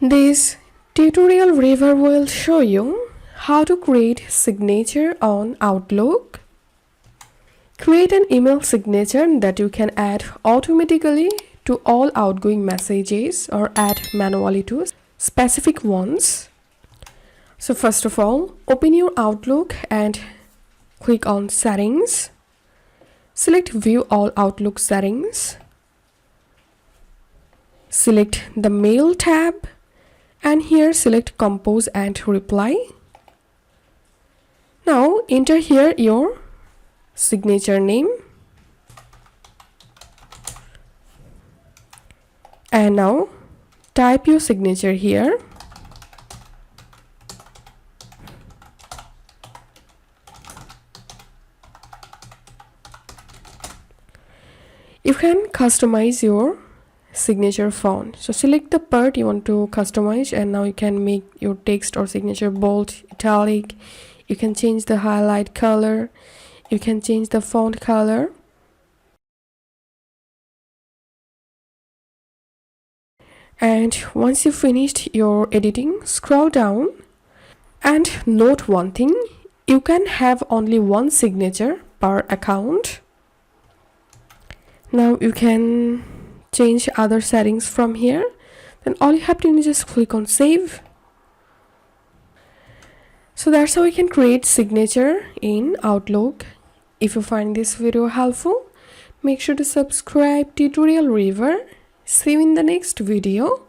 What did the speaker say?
This tutorial review will show you how to create signature on Outlook. Create an email signature that you can add automatically to all outgoing messages or add manually to specific ones. So first of all, open your Outlook and click on Settings. Select View All Outlook Settings. Select the Mail tab and here select Compose and Reply. Now enter here your signature name and now type your signature here. You can customize your signature font. So select the part you want to customize and now you can make your text or signature bold, italic. You can change the highlight color. You can change the font color. And once you finished your editing, scroll down and note one thing. You can have only one signature per account. Now you can change other settings from here. Then all you have to do is just click on Save. So that's how we can create signature in Outlook. If you find this video helpful, make sure to subscribe Tutorial River. See you in the next video.